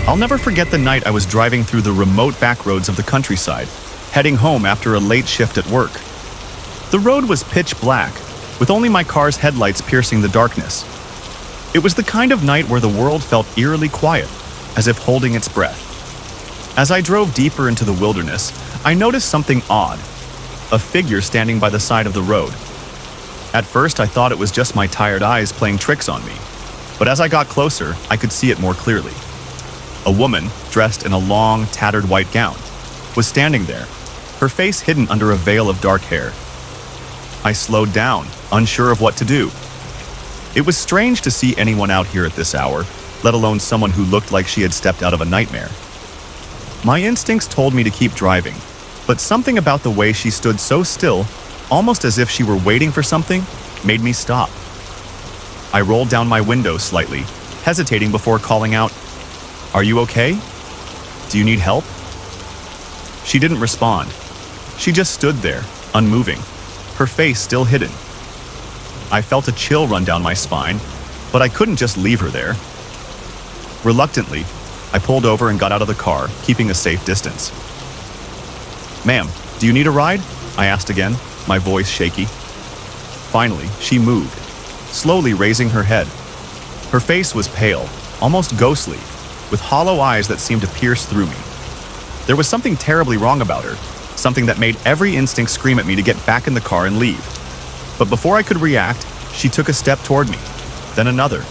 I'll never forget the night I was driving through the remote back roads of the countryside, heading home after a late shift at work. The road was pitch black, with only my car's headlights piercing the darkness. It was the kind of night where the world felt eerily quiet, as if holding its breath. As I drove deeper into the wilderness, I noticed something odd, a figure standing by the side of the road. At first, I thought it was just my tired eyes playing tricks on me, but as I got closer, I could see it more clearly. A woman, dressed in a long, tattered white gown, was standing there, her face hidden under a veil of dark hair. I slowed down, unsure of what to do. It was strange to see anyone out here at this hour, let alone someone who looked like she had stepped out of a nightmare. My instincts told me to keep driving, but something about the way she stood so still, almost as if she were waiting for something, made me stop. I rolled down my window slightly, hesitating before calling out, "Are you okay? Do you need help?" She didn't respond. She just stood there, unmoving, her face still hidden. I felt a chill run down my spine, but I couldn't just leave her there. Reluctantly, I pulled over and got out of the car, keeping a safe distance. "Ma'am, do you need a ride?" I asked again, my voice shaky. Finally, she moved, slowly raising her head. Her face was pale, almost ghostly, with hollow eyes that seemed to pierce through me. There was something terribly wrong about her, something that made every instinct scream at me to get back in the car and leave. But before I could react, she took a step toward me, then another.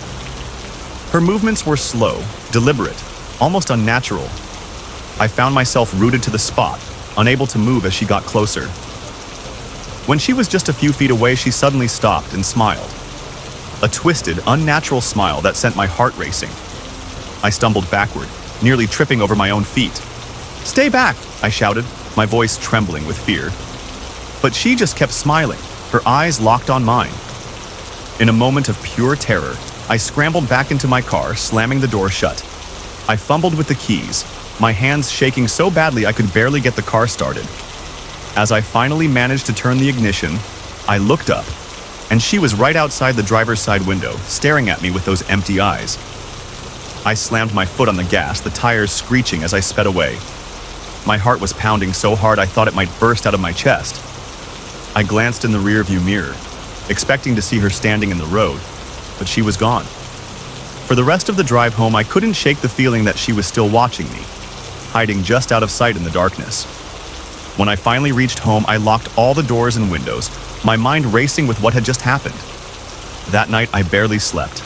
Her movements were slow, deliberate, almost unnatural. I found myself rooted to the spot, unable to move as she got closer. When she was just a few feet away, she suddenly stopped and smiled. A twisted, unnatural smile that sent my heart racing. I stumbled backward, nearly tripping over my own feet. "Stay back!" I shouted, my voice trembling with fear. But she just kept smiling, her eyes locked on mine. In a moment of pure terror, I scrambled back into my car, slamming the door shut. I fumbled with the keys, my hands shaking so badly I could barely get the car started. As I finally managed to turn the ignition, I looked up, and she was right outside the driver's side window, staring at me with those empty eyes. I slammed my foot on the gas, the tires screeching as I sped away. My heart was pounding so hard I thought it might burst out of my chest. I glanced in the rearview mirror, expecting to see her standing in the road, but she was gone. For the rest of the drive home, I couldn't shake the feeling that she was still watching me, hiding just out of sight in the darkness. When I finally reached home, I locked all the doors and windows, my mind racing with what had just happened. That night, I barely slept.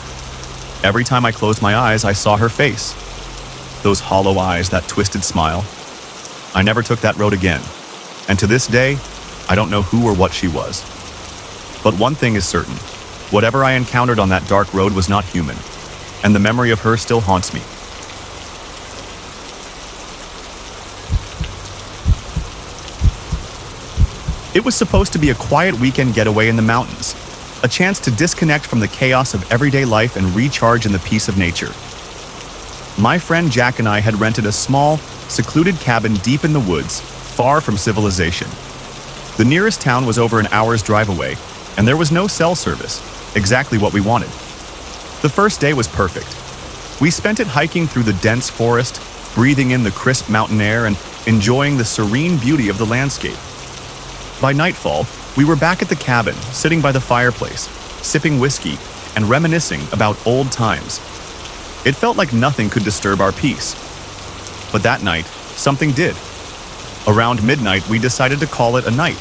Every time I closed my eyes, I saw her face. Those hollow eyes, that twisted smile. I never took that road again, and to this day, I don't know who or what she was. But one thing is certain, whatever I encountered on that dark road was not human, and the memory of her still haunts me. It was supposed to be a quiet weekend getaway in the mountains, a chance to disconnect from the chaos of everyday life and recharge in the peace of nature. My friend Jack and I had rented a small, secluded cabin deep in the woods, far from civilization. The nearest town was over an hour's drive away, and there was no cell service, exactly what we wanted. The first day was perfect. We spent it hiking through the dense forest, breathing in the crisp mountain air and enjoying the serene beauty of the landscape. By nightfall, we were back at the cabin, sitting by the fireplace, sipping whiskey and reminiscing about old times. It felt like nothing could disturb our peace. But that night, something did. Around midnight, we decided to call it a night.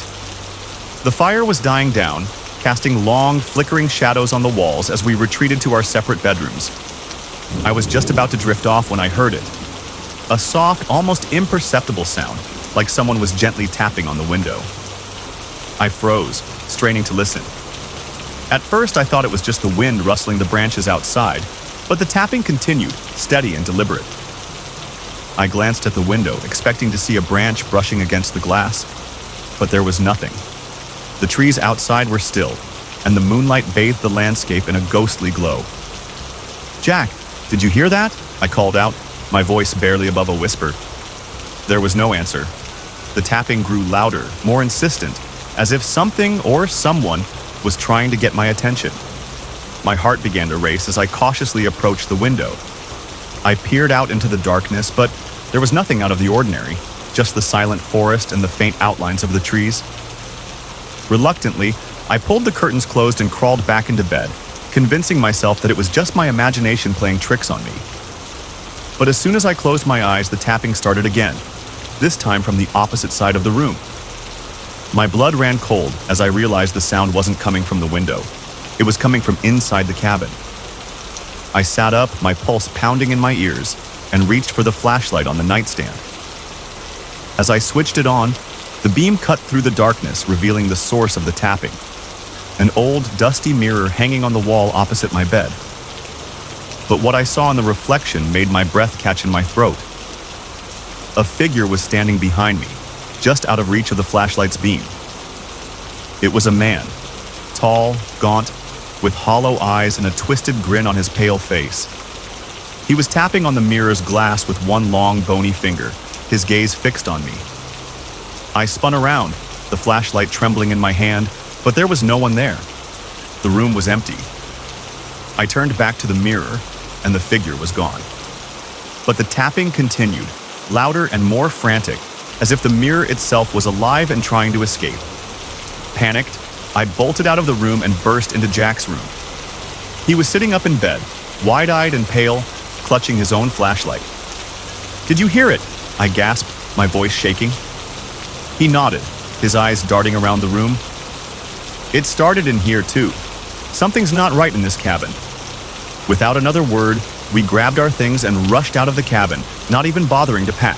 The fire was dying down, casting long, flickering shadows on the walls as we retreated to our separate bedrooms. I was just about to drift off when I heard it. A soft, almost imperceptible sound, like someone was gently tapping on the window. I froze, straining to listen. At first, I thought it was just the wind rustling the branches outside, but the tapping continued, steady and deliberate. I glanced at the window, expecting to see a branch brushing against the glass, but there was nothing. The trees outside were still, and the moonlight bathed the landscape in a ghostly glow. "Jack, did you hear that?" I called out, my voice barely above a whisper. There was no answer. The tapping grew louder, more insistent, as if something or someone was trying to get my attention. My heart began to race as I cautiously approached the window. I peered out into the darkness, but there was nothing out of the ordinary, just the silent forest and the faint outlines of the trees. Reluctantly, I pulled the curtains closed and crawled back into bed, convincing myself that it was just my imagination playing tricks on me. But as soon as I closed my eyes, the tapping started again, this time from the opposite side of the room. My blood ran cold as I realized the sound wasn't coming from the window. It was coming from inside the cabin. I sat up, my pulse pounding in my ears, and reached for the flashlight on the nightstand. As I switched it on, the beam cut through the darkness, revealing the source of the tapping. An old, dusty mirror hanging on the wall opposite my bed. But what I saw in the reflection made my breath catch in my throat. A figure was standing behind me, just out of reach of the flashlight's beam. It was a man, tall, gaunt, with hollow eyes and a twisted grin on his pale face. He was tapping on the mirror's glass with one long, bony finger, his gaze fixed on me. I spun around, the flashlight trembling in my hand, but there was no one there. The room was empty. I turned back to the mirror, and the figure was gone. But the tapping continued, louder and more frantic, as if the mirror itself was alive and trying to escape. Panicked, I bolted out of the room and burst into Jack's room. He was sitting up in bed, wide-eyed and pale, clutching his own flashlight. "Did you hear it?" I gasped, my voice shaking. He nodded, his eyes darting around the room. "It started in here too. Something's not right in this cabin." Without another word, we grabbed our things and rushed out of the cabin, not even bothering to pack.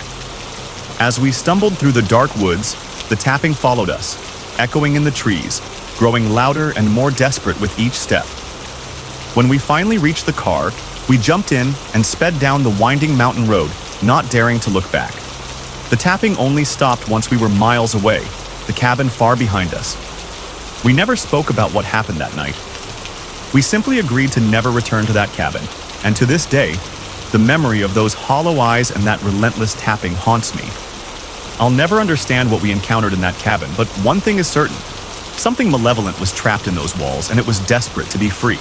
As we stumbled through the dark woods, the tapping followed us, echoing in the trees, growing louder and more desperate with each step. When we finally reached the car, we jumped in and sped down the winding mountain road, not daring to look back. The tapping only stopped once we were miles away, the cabin far behind us. We never spoke about what happened that night. We simply agreed to never return to that cabin, and to this day, the memory of those hollow eyes and that relentless tapping haunts me. I'll never understand what we encountered in that cabin, but one thing is certain. Something malevolent was trapped in those walls, and it was desperate to be free.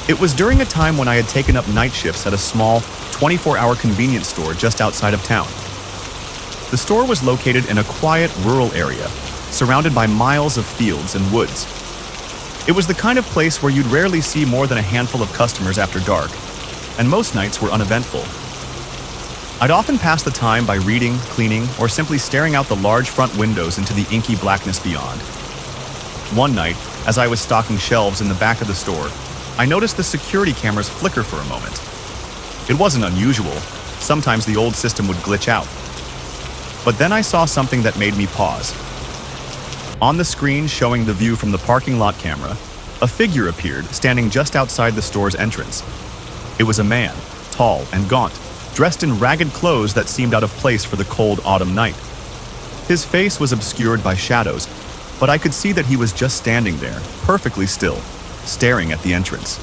It was during a time when I had taken up night shifts at a small, 24-hour convenience store just outside of town. The store was located in a quiet, rural area, surrounded by miles of fields and woods. It was the kind of place where you'd rarely see more than a handful of customers after dark, and most nights were uneventful. I'd often pass the time by reading, cleaning, or simply staring out the large front windows into the inky blackness beyond. One night, as I was stocking shelves in the back of the store, I noticed the security cameras flicker for a moment. It wasn't unusual. Sometimes the old system would glitch out. But then I saw something that made me pause. On the screen showing the view from the parking lot camera, a figure appeared standing just outside the store's entrance. It was a man, tall and gaunt, dressed in ragged clothes that seemed out of place for the cold autumn night. His face was obscured by shadows, but I could see that he was just standing there, perfectly still, staring at the entrance.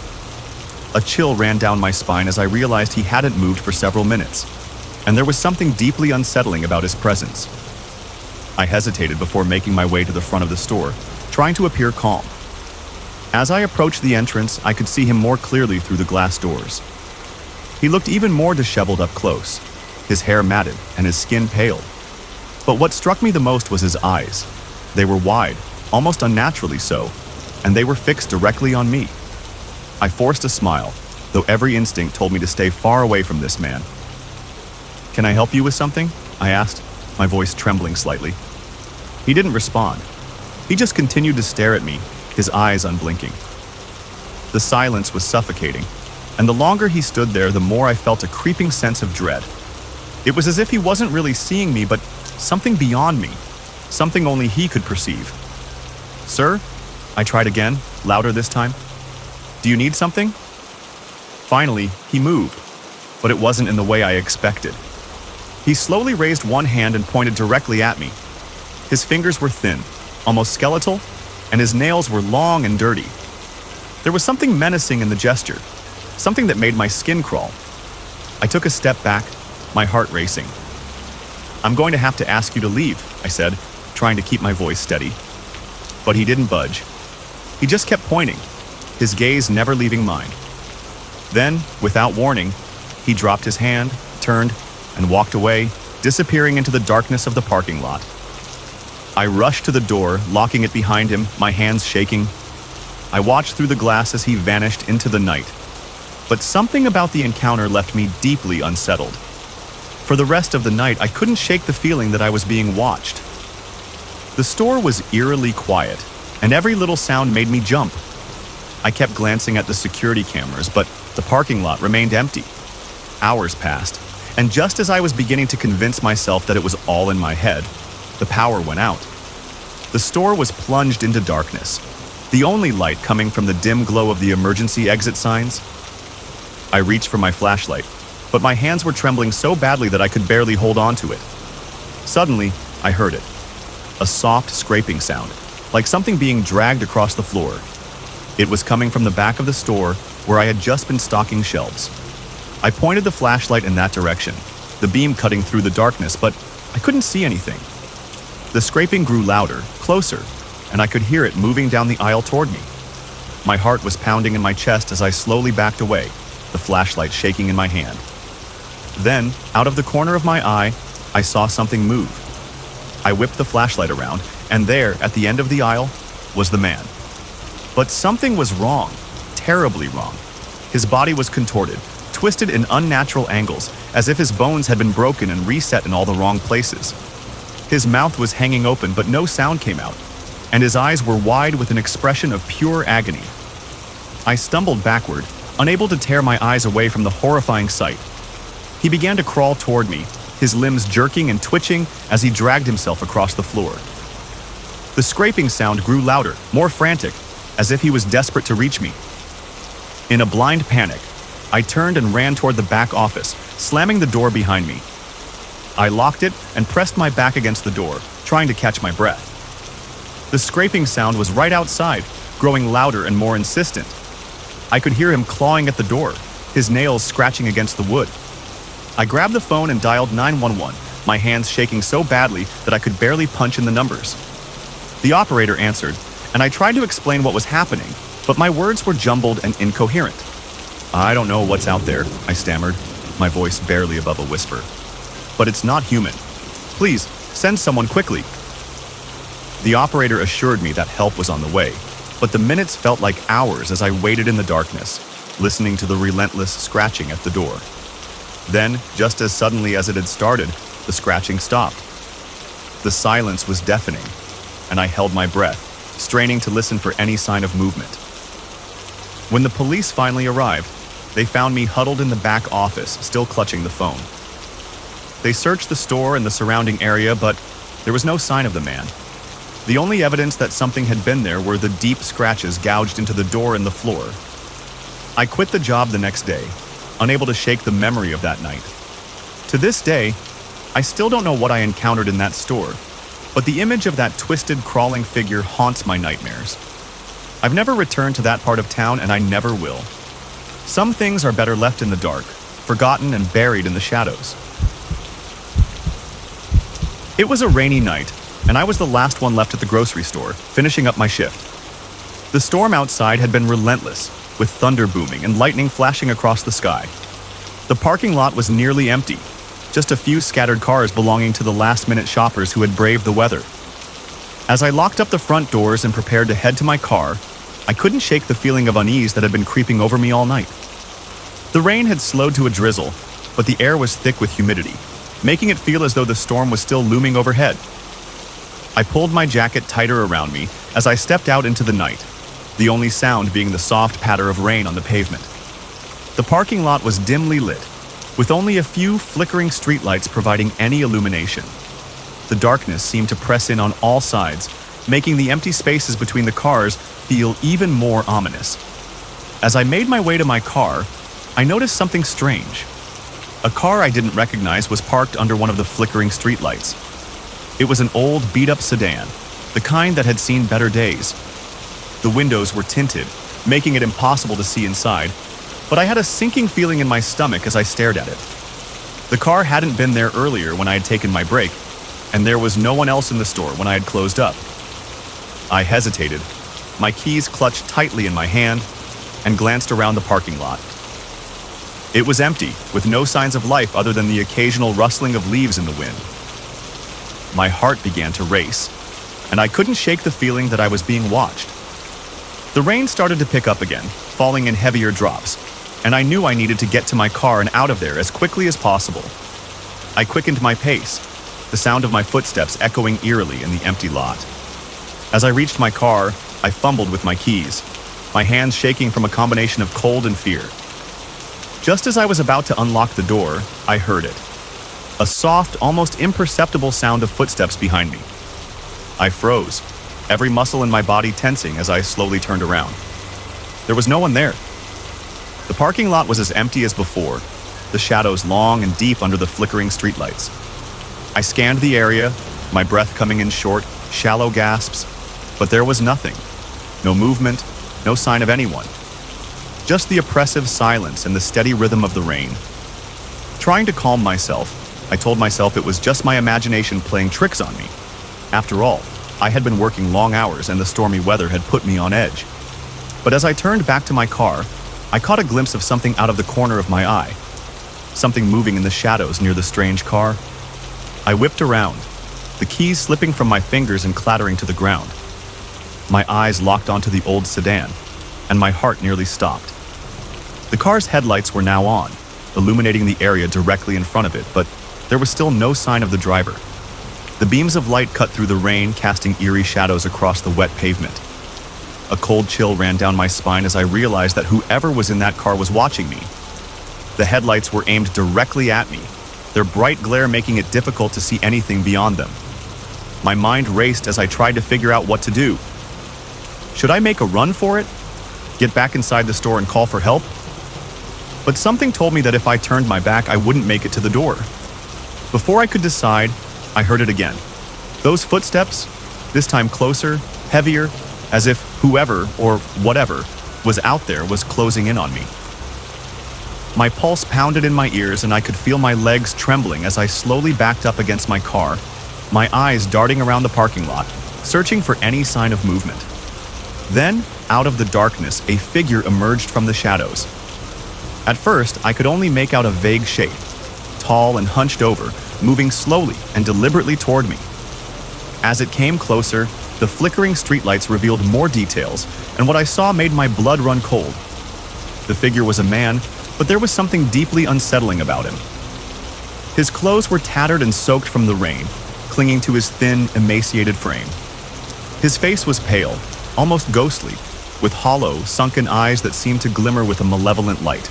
A chill ran down my spine as I realized he hadn't moved for several minutes, and there was something deeply unsettling about his presence. I hesitated before making my way to the front of the store, trying to appear calm. As I approached the entrance, I could see him more clearly through the glass doors. He looked even more disheveled up close, his hair matted and his skin pale. But what struck me the most was his eyes. They were wide, almost unnaturally so, and they were fixed directly on me. I forced a smile, though every instinct told me to stay far away from this man. "Can I help you with something?" I asked, my voice trembling slightly. He didn't respond. He just continued to stare at me, his eyes unblinking. The silence was suffocating, and the longer he stood there, the more I felt a creeping sense of dread. It was as if he wasn't really seeing me, but something beyond me, something only he could perceive. "Sir?" I tried again, louder this time. "Do you need something?" Finally, he moved, but it wasn't in the way I expected. He slowly raised one hand and pointed directly at me. His fingers were thin, almost skeletal, and his nails were long and dirty. There was something menacing in the gesture, something that made my skin crawl. I took a step back, my heart racing. "I'm going to have to ask you to leave," I said, trying to keep my voice steady. But he didn't budge. He just kept pointing, his gaze never leaving mine. Then, without warning, he dropped his hand, turned, and walked away, disappearing into the darkness of the parking lot. I rushed to the door, locking it behind him, my hands shaking. I watched through the glass as he vanished into the night. But something about the encounter left me deeply unsettled. For the rest of the night, I couldn't shake the feeling that I was being watched. The store was eerily quiet, and every little sound made me jump. I kept glancing at the security cameras, but the parking lot remained empty. Hours passed, and just as I was beginning to convince myself that it was all in my head, the power went out. The store was plunged into darkness, the only light coming from the dim glow of the emergency exit signs. I reached for my flashlight, but my hands were trembling so badly that I could barely hold on to it. Suddenly, I heard it. A soft scraping sound, like something being dragged across the floor. It was coming from the back of the store where I had just been stocking shelves. I pointed the flashlight in that direction, the beam cutting through the darkness, but I couldn't see anything. The scraping grew louder, closer, and I could hear it moving down the aisle toward me. My heart was pounding in my chest as I slowly backed away, the flashlight shaking in my hand. Then, out of the corner of my eye, I saw something move. I whipped the flashlight around, and there, at the end of the aisle, was the man. But something was wrong, terribly wrong. His body was contorted, twisted in unnatural angles, as if his bones had been broken and reset in all the wrong places. His mouth was hanging open, but no sound came out, and his eyes were wide with an expression of pure agony. I stumbled backward, unable to tear my eyes away from the horrifying sight. He began to crawl toward me, his limbs jerking and twitching as he dragged himself across the floor. The scraping sound grew louder, more frantic, as if he was desperate to reach me. In a blind panic, I turned and ran toward the back office, slamming the door behind me. I locked it and pressed my back against the door, trying to catch my breath. The scraping sound was right outside, growing louder and more insistent. I could hear him clawing at the door, his nails scratching against the wood. I grabbed the phone and dialed 911, my hands shaking so badly that I could barely punch in the numbers. The operator answered, and I tried to explain what was happening, but my words were jumbled and incoherent. "I don't know what's out there," I stammered, my voice barely above a whisper. "But it's not human. Please, send someone quickly." The operator assured me that help was on the way, but the minutes felt like hours as I waited in the darkness, listening to the relentless scratching at the door. Then, just as suddenly as it had started, the scratching stopped. The silence was deafening, and I held my breath, straining to listen for any sign of movement. When the police finally arrived, they found me huddled in the back office, still clutching the phone. They searched the store and the surrounding area, but there was no sign of the man. The only evidence that something had been there were the deep scratches gouged into the door and the floor. I quit the job the next day, unable to shake the memory of that night. To this day, I still don't know what I encountered in that store, but the image of that twisted, crawling figure haunts my nightmares. I've never returned to that part of town, and I never will. Some things are better left in the dark, forgotten and buried in the shadows. It was a rainy night, and I was the last one left at the grocery store, finishing up my shift. The storm outside had been relentless, with thunder booming and lightning flashing across the sky. The parking lot was nearly empty, just a few scattered cars belonging to the last-minute shoppers who had braved the weather. As I locked up the front doors and prepared to head to my car, I couldn't shake the feeling of unease that had been creeping over me all night. The rain had slowed to a drizzle, but the air was thick with humidity, making it feel as though the storm was still looming overhead. I pulled my jacket tighter around me as I stepped out into the night, the only sound being the soft patter of rain on the pavement. The parking lot was dimly lit, with only a few flickering streetlights providing any illumination. The darkness seemed to press in on all sides, making the empty spaces between the cars feel even more ominous. As I made my way to my car, I noticed something strange. A car I didn't recognize was parked under one of the flickering streetlights. It was an old, beat-up sedan, the kind that had seen better days. The windows were tinted, making it impossible to see inside, but I had a sinking feeling in my stomach as I stared at it. The car hadn't been there earlier when I had taken my break, and there was no one else in the store when I had closed up. I hesitated, my keys clutched tightly in my hand, and glanced around the parking lot. It was empty, with no signs of life other than the occasional rustling of leaves in the wind. My heart began to race, and I couldn't shake the feeling that I was being watched. The rain started to pick up again, falling in heavier drops, and I knew I needed to get to my car and out of there as quickly as possible. I quickened my pace, the sound of my footsteps echoing eerily in the empty lot. As I reached my car, I fumbled with my keys, my hands shaking from a combination of cold and fear. Just as I was about to unlock the door, I heard it. A soft, almost imperceptible sound of footsteps behind me. I froze, every muscle in my body tensing as I slowly turned around. There was no one there. The parking lot was as empty as before, the shadows long and deep under the flickering streetlights. I scanned the area, my breath coming in short, shallow gasps, but there was nothing. No movement, no sign of anyone. Just the oppressive silence and the steady rhythm of the rain. Trying to calm myself, I told myself it was just my imagination playing tricks on me. After all, I had been working long hours and the stormy weather had put me on edge. But as I turned back to my car, I caught a glimpse of something out of the corner of my eye. Something moving in the shadows near the strange car. I whipped around, the keys slipping from my fingers and clattering to the ground. My eyes locked onto the old sedan, and my heart nearly stopped. The car's headlights were now on, illuminating the area directly in front of it, but there was still no sign of the driver. The beams of light cut through the rain, casting eerie shadows across the wet pavement. A cold chill ran down my spine as I realized that whoever was in that car was watching me. The headlights were aimed directly at me, their bright glare making it difficult to see anything beyond them. My mind raced as I tried to figure out what to do. Should I make a run for it? Get back inside the store and call for help? But something told me that if I turned my back, I wouldn't make it to the door. Before I could decide, I heard it again. Those footsteps, this time closer, heavier, as if whoever or whatever was out there was closing in on me. My pulse pounded in my ears and I could feel my legs trembling as I slowly backed up against my car, my eyes darting around the parking lot, searching for any sign of movement. Then, out of the darkness, a figure emerged from the shadows. At first, I could only make out a vague shape, tall and hunched over, moving slowly and deliberately toward me. As it came closer, the flickering streetlights revealed more details, and what I saw made my blood run cold. The figure was a man, but there was something deeply unsettling about him. His clothes were tattered and soaked from the rain, clinging to his thin, emaciated frame. His face was pale, almost ghostly, with hollow, sunken eyes that seemed to glimmer with a malevolent light.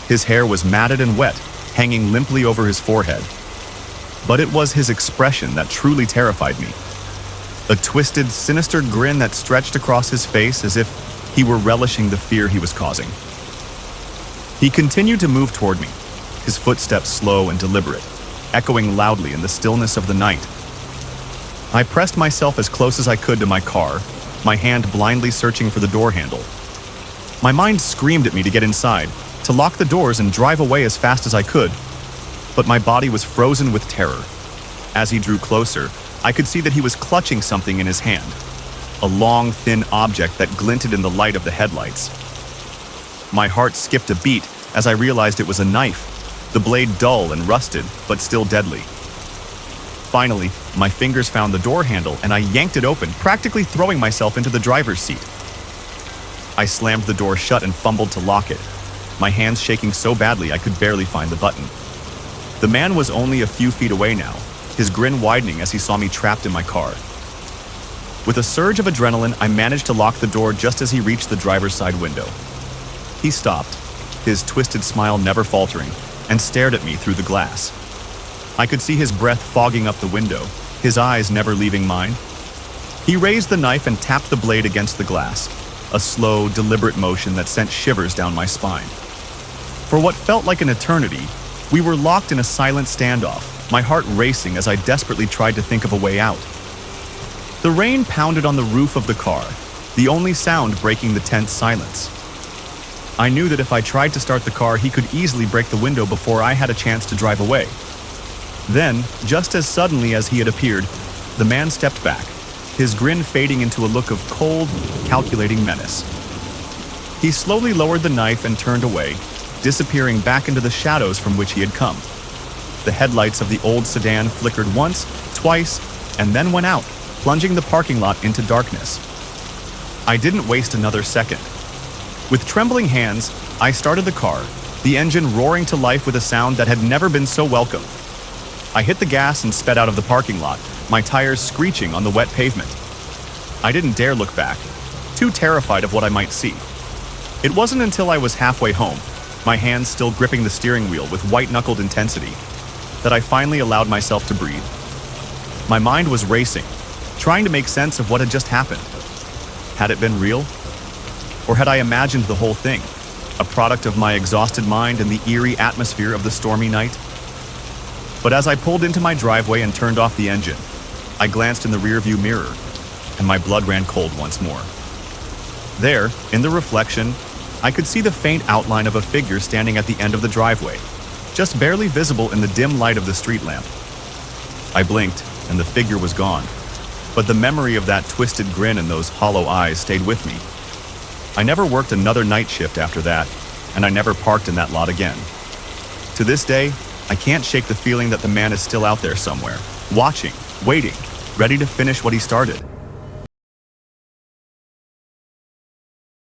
His hair was matted and wet, hanging limply over his forehead. But it was his expression that truly terrified me. A twisted, sinister grin that stretched across his face as if he were relishing the fear he was causing. He continued to move toward me, his footsteps slow and deliberate, echoing loudly in the stillness of the night. I pressed myself as close as I could to my car, my hand blindly searching for the door handle. My mind screamed at me to get inside, to lock the doors and drive away as fast as I could, but my body was frozen with terror. As he drew closer, I could see that he was clutching something in his hand, a long, thin object that glinted in the light of the headlights. My heart skipped a beat as I realized it was a knife, the blade dull and rusted, but still deadly. Finally, my fingers found the door handle and I yanked it open, practically throwing myself into the driver's seat. I slammed the door shut and fumbled to lock it, my hands shaking so badly I could barely find the button. The man was only a few feet away now, his grin widening as he saw me trapped in my car. With a surge of adrenaline, I managed to lock the door just as he reached the driver's side window. He stopped, his twisted smile never faltering, and stared at me through the glass. I could see his breath fogging up the window, his eyes never leaving mine. He raised the knife and tapped the blade against the glass, a slow, deliberate motion that sent shivers down my spine. For what felt like an eternity, we were locked in a silent standoff, my heart racing as I desperately tried to think of a way out. The rain pounded on the roof of the car, the only sound breaking the tense silence. I knew that if I tried to start the car, he could easily break the window before I had a chance to drive away. Then, just as suddenly as he had appeared, the man stepped back, his grin fading into a look of cold, calculating menace. He slowly lowered the knife and turned away, disappearing back into the shadows from which he had come. The headlights of the old sedan flickered once, twice, and then went out, plunging the parking lot into darkness. I didn't waste another second. With trembling hands, I started the car, the engine roaring to life with a sound that had never been so welcome. I hit the gas and sped out of the parking lot, my tires screeching on the wet pavement. I didn't dare look back, too terrified of what I might see. It wasn't until I was halfway home, my hands still gripping the steering wheel with white-knuckled intensity, that I finally allowed myself to breathe. My mind was racing, trying to make sense of what had just happened. Had it been real? Or had I imagined the whole thing, a product of my exhausted mind and the eerie atmosphere of the stormy night? But as I pulled into my driveway and turned off the engine, I glanced in the rearview mirror, and my blood ran cold once more. There, in the reflection, I could see the faint outline of a figure standing at the end of the driveway, just barely visible in the dim light of the street lamp. I blinked, and the figure was gone, but the memory of that twisted grin and those hollow eyes stayed with me. I never worked another night shift after that, and I never parked in that lot again. To this day, I can't shake the feeling that the man is still out there somewhere, watching, waiting, ready to finish what he started.